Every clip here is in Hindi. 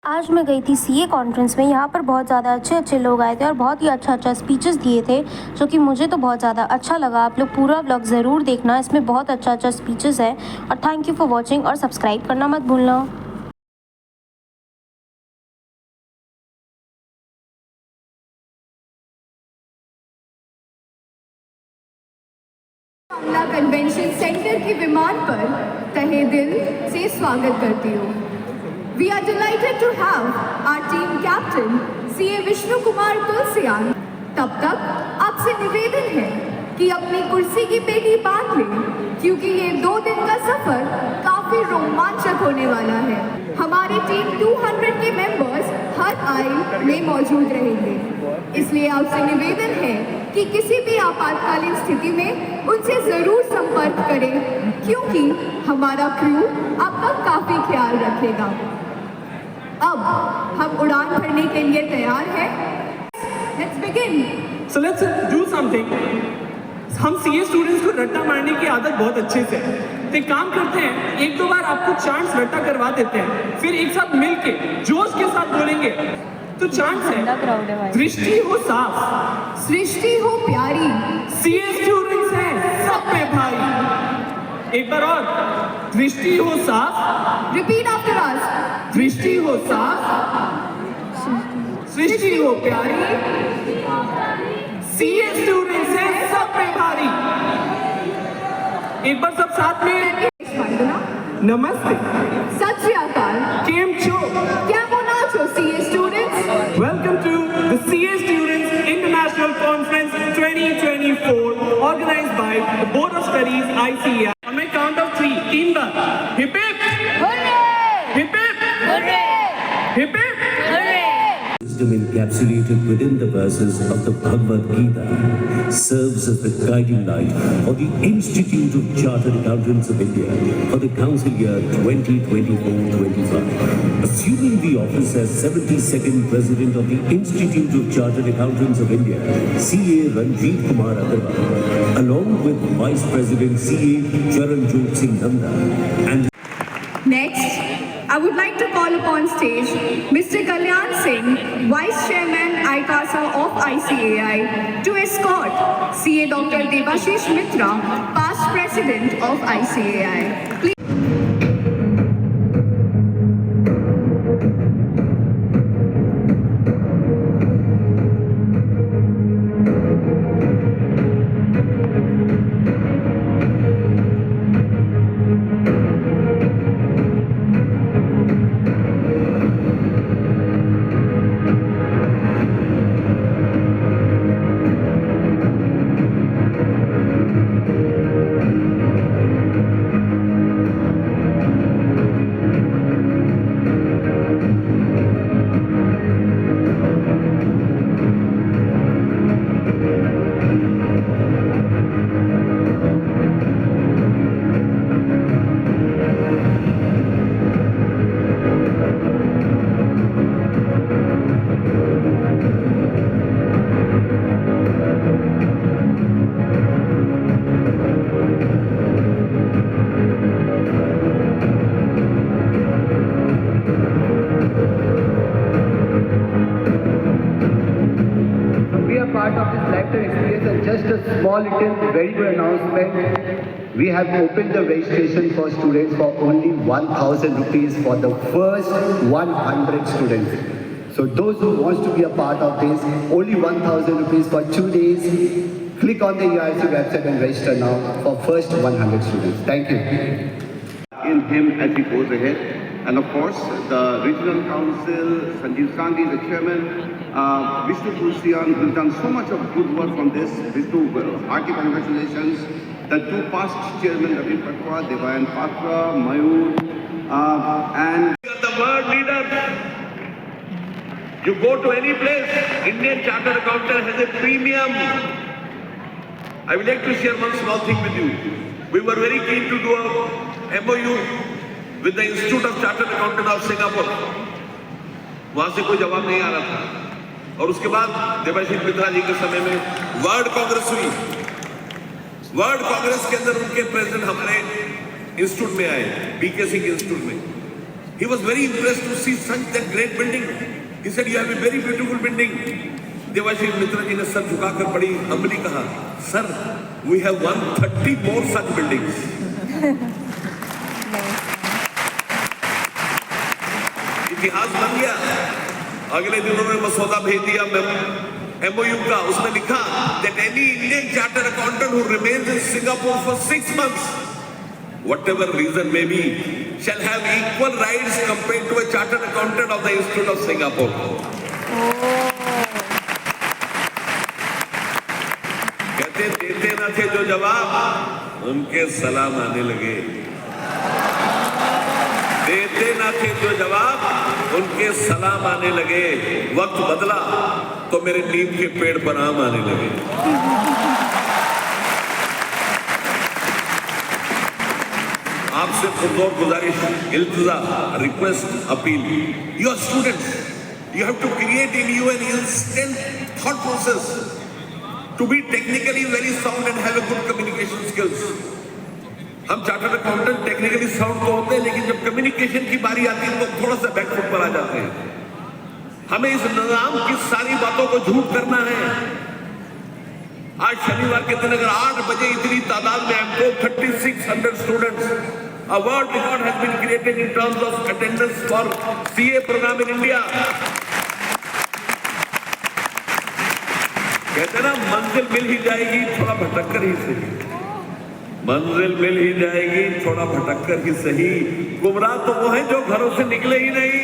आज मैं गई थी सीए कॉन्फ्रेंस में। यहाँ पर बहुत ज़्यादा अच्छे लोग आए थे और बहुत ही अच्छा स्पीचेस दिए थे, जो कि मुझे तो बहुत ज़्यादा अच्छा लगा। आप लोग पूरा व्लॉग ज़रूर देखना, इसमें बहुत अच्छा स्पीचेस है। और थैंक यू फॉर वॉचिंग और सब्सक्राइब करना मत भूलना। बांग्ला कन्वेंशन सेंटर के विमान पर तहे दिल से स्वागत करती हूँ। We are delighted to have our team captain CA Vishnu Kumar Tulsiyan. तब तक आपसे निवेदन है कि अपनी कुर्सी की पेटी बांध लें, क्योंकि ये 2 दिन का सफर काफी रोमांचक होने वाला है। हमारी टीम 200 के मेंबर्स हर आइल में मौजूद रहेंगे, इसलिए आपसे निवेदन है कि किसी भी आपातकालीन स्थिति में उनसे जरूर संपर्क करें, क्योंकि हमारा क्रू आपका काफी ख्याल रखेगा। अब हम उड़ान भरने के लिए तैयार हैं। Let's begin. So let's do something. हम सीए स्टूडेंट्स को रट्टा मारने की आदत बहुत अच्छे से है, तो एक काम करते हैं, 1-2 बार आपको चांस रट्टा करवा देते हैं, फिर एक साथ मिलके जोश के साथ बोलेंगे। तो चांस है, दृष्टि हो साफ, सृष्टि हो प्यारी, सीए स्टूडेंट्स हैं सब में भाई। एक बार और, दृष्टि हो साफ, रिपीट आफ्टर अस, दृष्टि हो साफ, सृष्टि हो प्यारी, सीए स्टूडेंट्स हैं सब में भारी। एक बार सब साथ में, नमस्ते, सत श्री अकाल, केम छो, क्या बोना छो CA students. Welcome to the CA students international conference 2024 organised by the board of studies ICAI। On my count of 3, 3 बार, hip hip, hip hip, hip hip. Wisdom encapsulated within the verses of the Bhagavad Gita serves as the guiding light for the Institute of Chartered Accountants of India for the council year 2024-25. Assuming the office as 72nd President of the Institute of Chartered Accountants of India, CA Ranjit Kumar Agarwal, along with Vice President CA Charanjot Singh Nanda and Next, I would like to call upon stage Mr. Kalyan Singh, Vice Chairman ICASA of ICAI, to escort CA Dr. Debashish Mitra, past President of ICAI. Please. Part of this lifetime experience, and just a small little very good announcement. We have opened the registration for students for only 1,000 rupees for the first 100 students. So those who wants to be a part of this, only 1,000 rupees for 2 days. Click on the UIC website and register now for first 100 students. Thank you. In him as he goes ahead. And of course, the Regional Council, Sanjeev Sanghi, the Chairman, Vishnu Tulsiyan, who's done so much of good work on this. Vishnu, hearty congratulations. The 2 past chairmen, Ravi Patwa, Devayan Patra, Mayur, and the world leader. You go to any place, Indian Chartered Accountant has a premium. I would like to share one small thing with you. We were very keen to do a MOU with the Institute of Chartered Accountant of Singapore. वहां से कोई जवाब नहीं आ रहा था, और उसके बाद देबाशीष मित्रा जी के समय में वर्ल्ड कांग्रेस हुई। वर्ल्ड कांग्रेस के अंदर उनके प्रेसिडेंट हमारे इंस्टीट्यूट में आए, BK सिंह इंस्टीट्यूट में। He was very impressed to see such that great building. He said, "You have a very beautiful building." Devashish Mishra ji ने सर झुकाकर बड़ी humbly कहा, "Sir, we have 130 more such buildings." इतिहास बन गया। अगले दिन उन्होंने मसौदा भेज दिया MOU का, उसमें लिखा that any Indian chartered accountant who remains in Singapore for 6 months, whatever reason may be, shall have equal rights compared to a chartered accountant of the Institute of Singapore. कहते देते ना थे जो जवाब, उनके सलाम आने लगे। देते ना थे जो जवाब, उनके सलाम आने लगे। वक्त बदला तो मेरे नीम के पेड़ पर आम आने लगे। आपसे पुरजोर गुजारिश, इल्तिजा, request, appeal, your students, you have to create in you an instant thought process to be technically very sound and have a good communication skills. हम चार्टर्ड अकाउंटेंट टेक्निकली साउंड तो होते हैं, लेकिन जब कम्युनिकेशन की बारी आती है तो थोड़ा सा बैकफुट पर आ जाते हैं। हमें इस निजाम की सारी बातों को झूठ करना है। आज शनिवार के दिन अगर 8 बजे इतनी तादाद में हमको 3600 students, a world record has been created in terms of attendance for CA program in India. कहते ना मंजिल मिल ही जाएगी थोड़ा भटककर ही सही, मंजिल मिल ही जाएगी थोड़ा भटककर ही सही। गुमराह तो वो है जो घरों से निकले ही नहीं।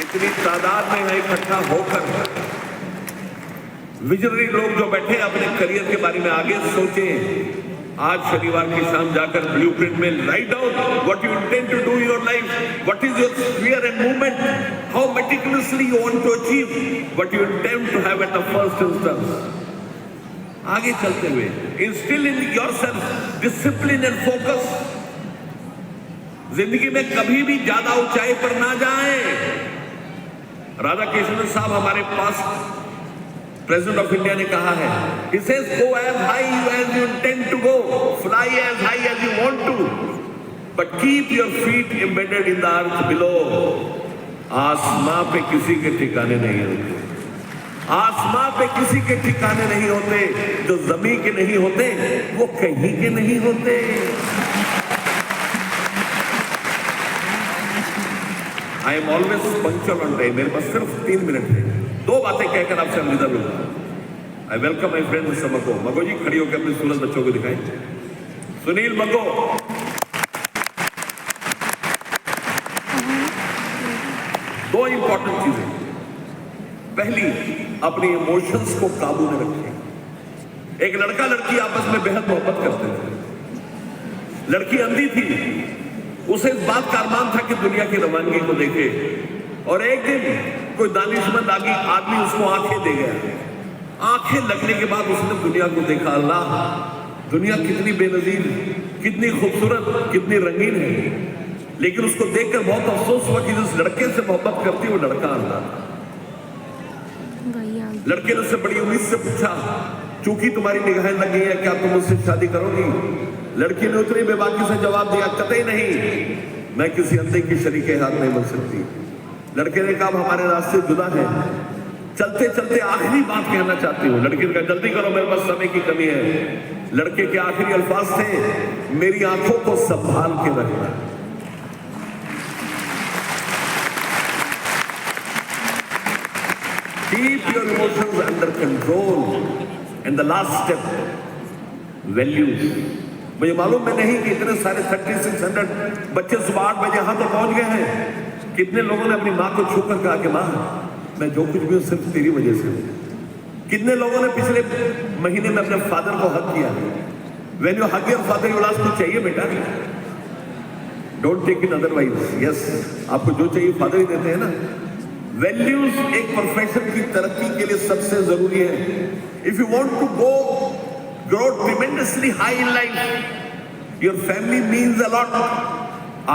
इतनी तादाद में इकट्ठा होकर विजनरी लोग जो बैठे अपने करियर के बारे में आगे सोचें। आज शनिवार की शाम जाकर ब्लूप्रिंट में write down what you intend to do in your life, what is your sphere and movement, how meticulously you want to achieve what you intend to have at the first instance. आगे चलते हुए instil in yourself discipline and focus. जिंदगी में कभी भी ज्यादा ऊंचाई पर ना जाएं। राधा कृष्णन साहब हमारे पास प्रेसिडेंट ऑफ इंडिया ने कहा है, he says go as high as you intend to go, fly as high as you want to, but keep your feet embedded in the earth below. आसमां पे किसी के ठिकाने नहीं होते, आसमां पे किसी के ठिकाने नहीं होते। जो जमीन के नहीं होते वो कहीं के नहीं होते। I am always punctual on time. मेरे पास सिर्फ 3 मिनट है। 2 बातें कहकर आपसे अलविदा लूंगा। I welcome my friend mister मगो। मगो जी खड़ी होकर अपने सूरज बच्चों को दिखाएं। सुनील मगो, दो इंपॉर्टेंट चीजें। पहली, अपने इमोशंस को काबू में रखें। एक लड़का लड़की आपस में बेहद मोहब्बत करते थे। लड़की अंधी थी, उसे इस बात का अरमान था कि दुनिया की रवानगी को देखे, और एक दिन कोई दानिशमंद आदमी उसको आंखें दे गया। आंखें लगने के बाद उसने दुनिया को देखा। अल्लाह, दुनिया कितनी बेनजीर, कितनी खूबसूरत, कितनी रंगीन है। लेकिन उसको देखकर बहुत अफसोस हुआ कि जिस लड़के से मोहब्बत करती वो लड़का अंधा। लड़के ने उससे बड़ी उम्मीद से पूछा, चूंकि तुम्हारी निगाहें लग गई है, क्या तुम मुझसे शादी करोगी? लड़की ने उतनी बेबाकी से जवाब दिया, कतई नहीं, मैं किसी अंधे की शरीके हाथ नहीं बन सकती। लड़के ने कहा, हमारे रास्ते जुदा हैं, चलते चलते आखिरी बात कहना चाहती हूँ। लड़की ने कहा, जल्दी करो, मेरे पास समय की कमी है। लड़के के आखिरी अल्फाज थे, मेरी आंखों को संभाल के रखना। Keep your emotions under control. And the last step, values. मुझे मालूम में नहीं कि इतने सारे 3600 बच्चे सुबह 8 बजे यहाँ तो पहुँच गए हैं। कितने लोगों ने अपनी माँ को छूकर कहा कि माँ, मैं जो कुछ भी हूँ सिर्फ तेरी वजह से हूँ। कितने लोगों ने पिछले महीने में अपने फादर को हक किया। When you hug your father, you ask, कुछ चाहिए बेटा? Don't take it otherwise. Yes, आपको जो चाहिए फादर ही देते हैं ना। वैल्यूज एक प्रोफेशन की तरक्की के लिए सबसे जरूरी है। If you want to grow tremendously high in life, your family means a lot.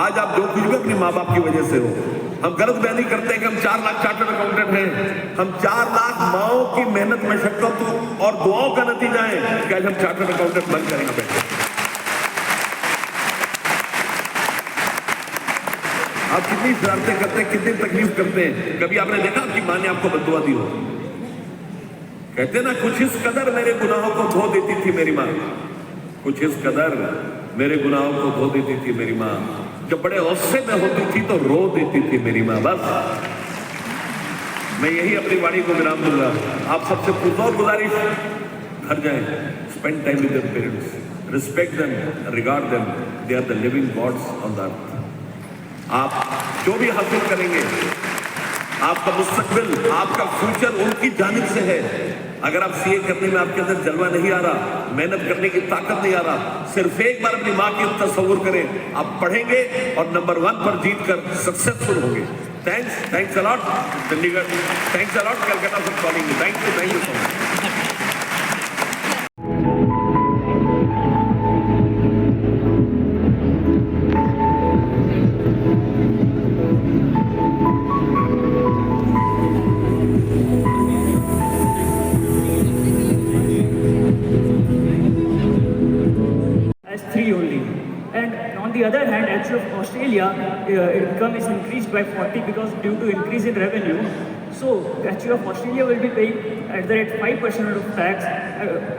आज आप जो कुछ भी अपने माँ बाप की वजह से हो, हम गलत बयानी करते हैं कि हम 4 लाख चार्टर्ड अकाउंटेंट हैं। हम 4 लाख माओं की मेहनत, मशक्कत और दुआओं का नतीजा है कि आज हम चार्टर्ड अकाउंटेंट बन करेंगे। आप कितनी शरारतें करते हैं, कितनी तकलीफ करते हैं। कभी आपने देखा आपकी माँ ने आपको बददुआ दी हो? कहते ना, कुछ इस कदर मेरे गुनाहों को धो देती थी मेरी माँ, कुछ इस कदर मेरे गुनाहों को धो देती थी मेरी माँ। जब बड़े गुस्से में होती थी तो रो देती थी मेरी माँ। बस मैं यही अपनी वाणी को विराम दूंगा। आप सबसे पुरजोर गुजारिश, घर जाएं, spend time with their parents, respect them, regard them, they are the living gods on the earth. आप जो भी हासिल करेंगे, आपका मुस्तकबिल, आपका फ्यूचर उनकी जानिब से है। अगर आप सीए करने में आपके अंदर जलवा नहीं आ रहा, मेहनत करने की ताकत नहीं आ रहा, सिर्फ एक बार अपनी माँ की तस्वुर करें, आप पढ़ेंगे और नंबर 1 पर जीत कर सक्सेसफुल होंगे। Thanks a lot Chandigarh, thanks a lot Calcutta for calling me. Thank you so much. as 3 only. And on the other hand, HU of Australia, income is increased by 40 because due to increase in revenue. So HU of Australia will be paying at the rate 5% of tax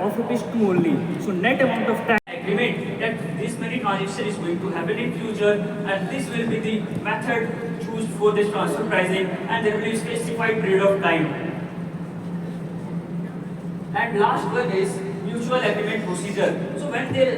of ₹2 only. So net amount of tax. Agreement that this many transaction is going to happen in future, and this will be the method choose for this transfer pricing, and there will be specified period of time. And last one is mutual agreement procedure. So when there